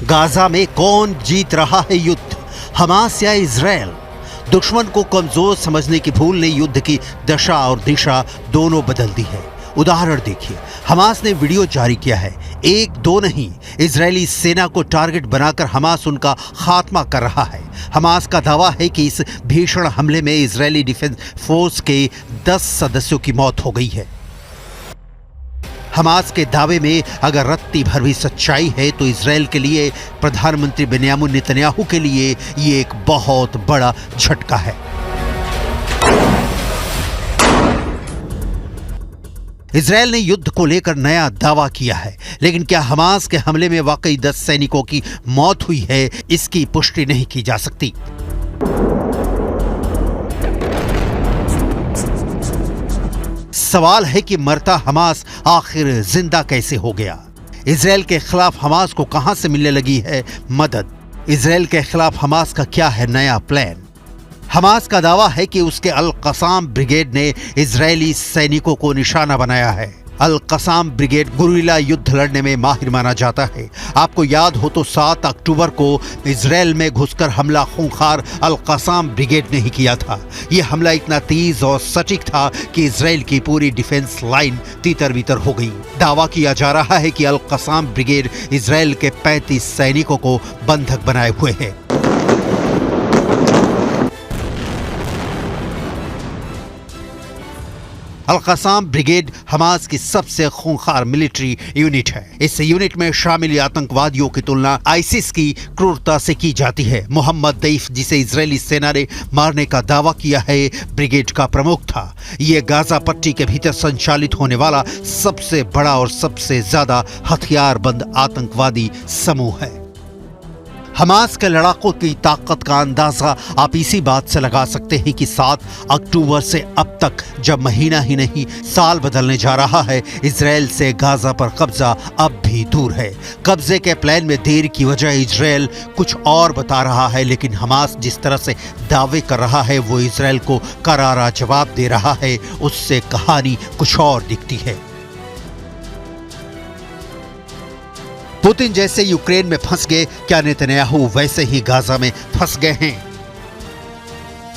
Gaza में कौन जीत रहा है युद्ध, हमास या इजराइल? दुश्मन को कमजोर समझने की भूल ने युद्ध की दशा और दिशा दोनों बदल दी है। उदाहरण देखिए, हमास ने वीडियो जारी किया है, एक दो नहीं, इजरायली सेना को टारगेट बनाकर हमास उनका खात्मा कर रहा है। हमास का दावा है कि इस भीषण हमले में इजरायली डिफेंस फोर्स के 10 सदस्यों की मौत हो गई है। हमास के दावे में अगर रत्ती भर भी सच्चाई है तो इजराइल के लिए, प्रधानमंत्री बेन्यामिन नेतन्याहू के लिए ये एक बहुत बड़ा झटका है। इजराइल ने युद्ध को लेकर नया दावा किया है, लेकिन क्या हमास के हमले में वाकई 10 सैनिकों की मौत हुई है, इसकी पुष्टि नहीं की जा सकती। सवाल है कि मरता हमास आखिर जिंदा कैसे हो गया? इजराइल के खिलाफ हमास को कहां से मिलने लगी है मदद? इजराइल के खिलाफ हमास का क्या है नया प्लान? हमास का दावा है कि उसके अल कसाम ब्रिगेड ने इजरायली सैनिकों को निशाना बनाया है। अल कसाम ब्रिगेड गुरिल्ला युद्ध लड़ने में माहिर माना जाता है। आपको याद हो तो 7 अक्टूबर को इजराइल में घुसकर हमला खूंखार अल कसाम ब्रिगेड ने ही किया था। यह हमला इतना तेज और सटीक था कि इजराइल की पूरी डिफेंस लाइन तीतर बीतर हो गई। दावा किया जा रहा है कि अल कसाम ब्रिगेड इजराइल के 35 सैनिकों को बंधक बनाए हुए है। अल कसाम ब्रिगेड हमास की सबसे खूंखार मिलिट्री यूनिट है। इस यूनिट में शामिल आतंकवादियों की तुलना आईसिस की क्रूरता से की जाती है। मोहम्मद दैफ, जिसे इजरायली सेना ने मारने का दावा किया है, ब्रिगेड का प्रमुख था। ये गाजा पट्टी के भीतर संचालित होने वाला सबसे बड़ा और सबसे ज्यादा हथियारबंद आतंकवादी समूह है। हमास के लड़ाकों की ताकत का अंदाजा आप इसी बात से लगा सकते हैं कि 7 अक्टूबर से अब तक, जब महीना ही नहीं साल बदलने जा रहा है, इजराइल से गाजा पर कब्जा अब भी दूर है। कब्जे के प्लान में देर की वजह इजराइल कुछ और बता रहा है, लेकिन हमास जिस तरह से दावे कर रहा है वो इजराइल को करारा जवाब दे रहा है, उससे कहानी कुछ और दिखती है। पुतिन जैसे यूक्रेन में फंस गए, क्या नेतन्याहू वैसे ही गाजा में फंस गए हैं?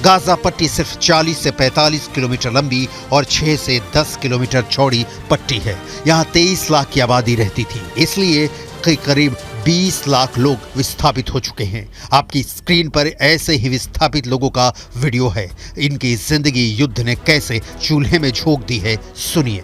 गाजा पट्टी सिर्फ 40 से 45 किलोमीटर लंबी और 6 से 10 किलोमीटर चौड़ी पट्टी है। यहाँ 23 लाख की आबादी रहती थी, इसलिए करीब 20 लाख लोग विस्थापित हो चुके हैं। आपकी स्क्रीन पर ऐसे ही विस्थापित लोगों का वीडियो है। इनकी जिंदगी युद्ध ने कैसे चूल्हे में झोंक दी है, सुनिए।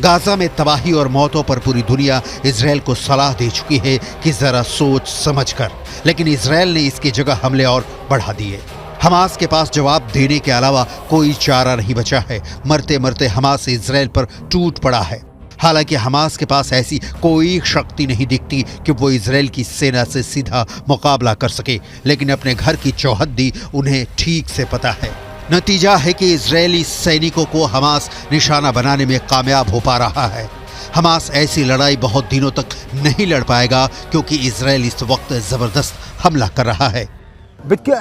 गाजा में तबाही और मौतों पर पूरी दुनिया इजराइल को सलाह दे चुकी है कि जरा सोच समझ कर, लेकिन इजराइल ने इसकी जगह हमले और बढ़ा दिए। हमास के पास जवाब देने के अलावा कोई चारा नहीं बचा है। मरते मरते हमास इजराइल पर टूट पड़ा है। हालांकि हमास के पास ऐसी कोई शक्ति नहीं दिखती कि वो इजराइल की सेना से सीधा मुकाबला कर सके, लेकिन अपने घर की चौहद्दी उन्हें ठीक से पता है। नतीजा है कि इजरायली सैनिकों को हमास निशाना बनाने में कामयाब हो पा रहा है। हमास ऐसी लड़ाई बहुत दिनों तक नहीं लड़ पाएगा, क्योंकि इजराइल इस वक्त जबरदस्त हमला कर रहा है।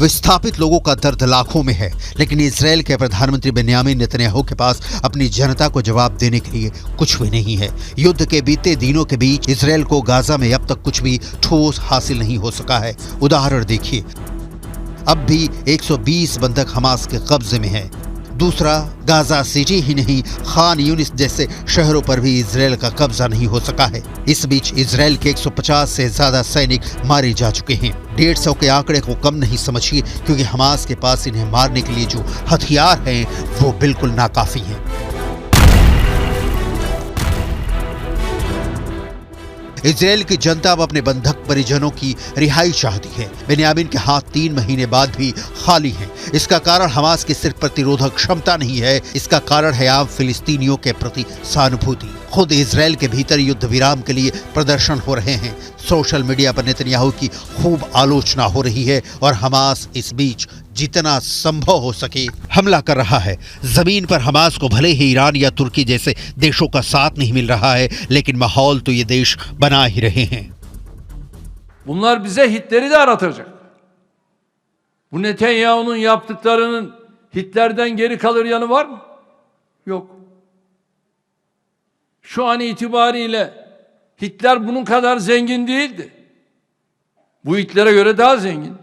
विस्थापित लोगों का दर्द लाखों में है, लेकिन इजराइल के प्रधानमंत्री बेन्यामिन नेतन्याहू के पास अपनी जनता को जवाब देने के लिए कुछ भी नहीं है। युद्ध के बीते दिनों के बीच इजराइल को गाजा में अब तक कुछ भी ठोस हासिल नहीं हो सका है। उदाहरण देखिए, अब भी 120 बंधक हमास के कब्जे में है। दूसरा, गाजा सिटी ही नहीं, खान यूनिस जैसे शहरों पर भी इजराइल का कब्जा नहीं हो सका है। इस बीच इजराइल के 150 से ज्यादा सैनिक मारे जा चुके हैं। 150 के आंकड़े को कम नहीं समझिए, क्योंकि हमास के पास इन्हें मारने के लिए जो हथियार हैं वो बिल्कुल नाकाफी हैं। इजराइल की जनता अब अपने बंधक परिजनों की रिहाई चाहती है। बेन्यामिन के हाथ 3 महीने बाद भी खाली हैं। इसका कारण हमास की सिर्फ प्रतिरोधक क्षमता नहीं है, इसका कारण है आम फिलिस्तीनियों के प्रति सहानुभूति। खुद इजराइल के भीतर युद्ध विराम के लिए प्रदर्शन हो रहे हैं। सोशल मीडिया पर नेतन्याहू की खूब आलोचना हो रही है और हमास इस बीच जितना संभव हो सके हमला कर रहा है। जमीन पर हमास को भले ही ईरान या तुर्की जैसे देशों का साथ नहीं मिल रहा है, लेकिन माहौल तो ये देश बना ही रहे हैं। Bunlar bize Hitler'i de aratacak. Bu Netanyahu'nun yaptıklarının Hitler'den geri kalır yanı var mı? Yok. Şu an itibariyle Hitler bunun kadar zengin değildi. Bu Hitler'e göre daha zengin.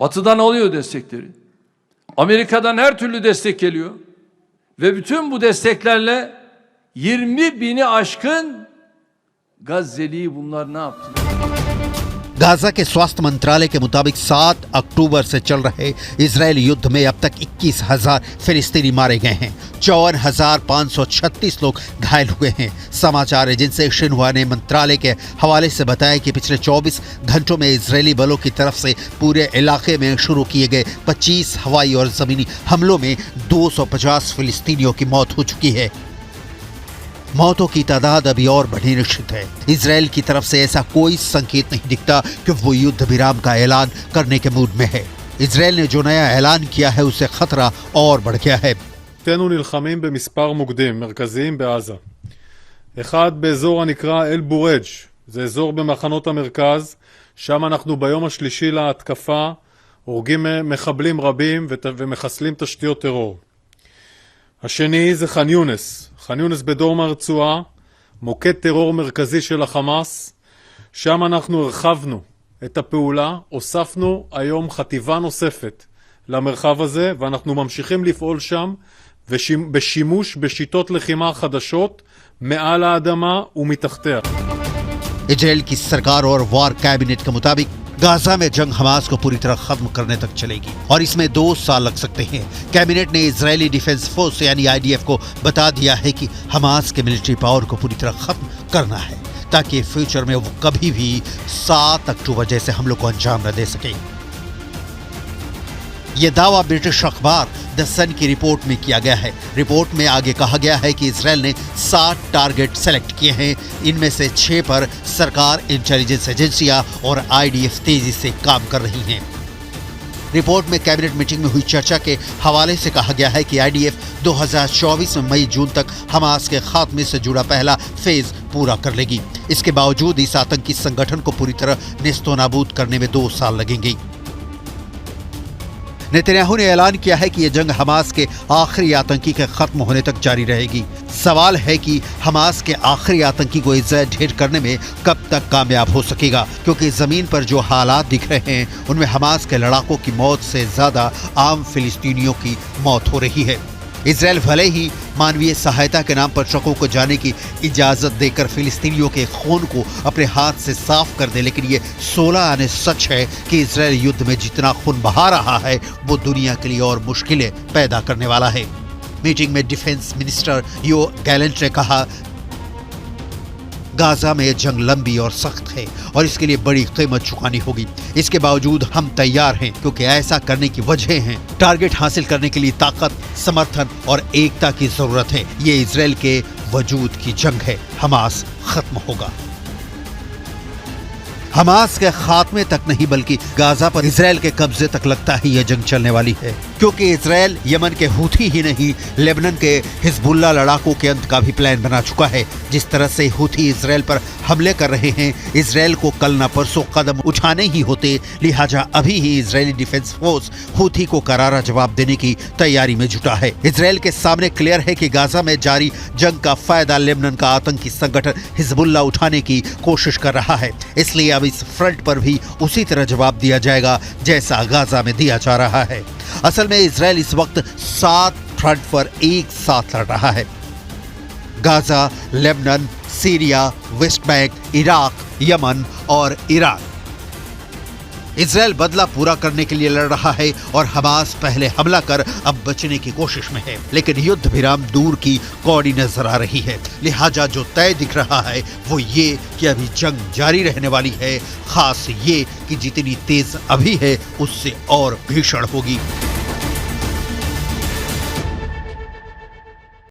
Batı'dan alıyor destekleri. Amerika'dan her türlü destek geliyor. Ve bütün bu desteklerle 20 bini aşkın Gazze'liyi bunlar ne yaptı? Gaza के स्वास्थ्य मंत्रालय के मुताबिक 7 अक्टूबर से चल रहे Israeli युद्ध में अब तक 21,000 फिलिस्तीनी मारे गए हैं। 54,536 लोग घायल हुए हैं। समाचार एजेंसी शिन्हुआ ने मंत्रालय के हवाले से बताया कि पिछले 24 घंटों में इजरायली बलों की तरफ से पूरे इलाके में शुरू किए गए 25 हवाई और जमीनी हमलों में 250 फिलिस्तीनियों की मौत हो चुकी है। मौतों की तादाद अभी और बढ़ी निश्चित है। इजराइल की तरफ से ऐसा कोई संकेत नहीं दिखता कि वो युद्ध विराम का ऐलान करने के मूड में है। इजराइल ने जो नया ऐलान किया है उससे खतरा और बढ़ गया है। אנו נלחמים במספר מוקדים מרכזיים בעזה. אחד באזור הנקרא אל בורג', זה אזור במחנות המרכז, שם אנחנו ביום השלישי להתקפה, הורגים מחבלים רבים ומחסלים תשתיות טרור. השני זה ח'אן יונס. ח'אן יונס בדרום הרצועה, מוקד טרור מרכזי של החמאס, שם אנחנו הרחבנו את הפעולה, הוספנו היום חטיבה נוספת למרחב הזה, ואנחנו ממשיכים לפעול שם בשימוש בשיטות לחימה חדשות מעל האדמה ומתחתיה. इजराइल की सरकार और वॉर कैबिनेट के मुताबिक गाजा में जंग हमास को पूरी तरह खत्म करने तक चलेगी और इसमें 2 साल लग सकते हैं। कैबिनेट ने इजरायली डिफेंस फोर्स यानी IDF को बता दिया है कि हमास के मिलिट्री पावर को पूरी तरह खत्म करना है ताकि फ्यूचर में वो कभी भी 7 अक्टूबर जैसे हमलों को अंजाम न दे सके। ये दावा ब्रिटिश अखबार द सन की रिपोर्ट में किया गया है। रिपोर्ट में आगे कहा गया है कि इजराइल ने 7 टारगेट सेलेक्ट किए हैं। इनमें से 6 पर सरकार, इंटेलिजेंस एजेंसियां और IDF तेजी से काम कर रही हैं। रिपोर्ट में कैबिनेट मीटिंग में हुई चर्चा के हवाले से कहा गया है कि IDF 2024 में मई-जून तक हमास के खात्मे से जुड़ा पहला फेज पूरा कर लेगी। इसके बावजूद इस आतंकी संगठन को पूरी तरह नेस्तोनाबूद करने में 2 साल लगेंगे। नेतन्याहू ने ऐलान किया है कि यह जंग हमास के आखिरी आतंकी के खत्म होने तक जारी रहेगी। सवाल है कि हमास के आखिरी आतंकी को इजराइल ढेर करने में कब तक कामयाब हो सकेगा, क्योंकि जमीन पर जो हालात दिख रहे हैं उनमें हमास के लड़ाकों की मौत से ज्यादा आम फिलिस्तीनियों की मौत हो रही है। इजराइल भले ही मानवीय सहायता के नाम पर ट्रकों को जाने की इजाजत देकर फिलिस्तीनियों के खून को अपने हाथ से साफ कर दे, लेकिन ये 16 आने सच है कि इजराइल युद्ध में जितना खून बहा रहा है वो दुनिया के लिए और मुश्किलें पैदा करने वाला है। मीटिंग में डिफेंस मिनिस्टर यो गैलेंट ने कहा, गाजा में जंग लंबी और सख्त है और इसके लिए बड़ी कीमत चुकानी होगी। इसके बावजूद हम तैयार हैं, क्योंकि ऐसा करने की वजह है टारगेट हासिल करने के लिए ताकत, समर्थन और एकता की जरूरत है। ये इजराइल के वजूद की जंग है। हमास खत्म होगा। हमास के खात्मे तक नहीं बल्कि गाजा पर इजराइल के कब्जे तक लगता है यह जंग चलने वाली है, क्योंकि इजराइल यमन के हूथी ही नहीं लेबनान के हिजबुल्लाह लड़ाकों के अंत का भी प्लान बना चुका है। जिस तरह से हूथी इजराइल पर हमले कर रहे हैं, इजराइल को कल न परसों कदम उठाने ही होते, लिहाजा अभी ही इजरायली डिफेंस फोर्स हूथी को करारा जवाब देने की तैयारी में जुटा है। इजराइल के सामने क्लियर है कि गाजा में जारी जंग का फायदा लेबनान का आतंकी संगठन हिजबुल्लाह उठाने की कोशिश कर रहा है। इसलिए अब इस फ्रंट पर भी उसी तरह जवाब दिया जाएगा जैसा गाजा में दिया जा रहा है। असल में इजराइल इस वक्त 7 फ्रंट पर एक साथ लड़ रहा है। Gaza, Lebanon, Syria, West Bank, Iraq, Yemen और ईरान। इजराइल बदला पूरा करने के लिए लड़ रहा है और हमास पहले हमला कर अब बचने की कोशिश में है, लेकिन युद्ध विराम दूर की कौड़ी नजर आ रही है। लिहाजा जो तय दिख रहा है वो ये कि अभी जंग जारी रहने वाली है, खास ये कि जितनी तेज अभी है उससे और भीषण होगी।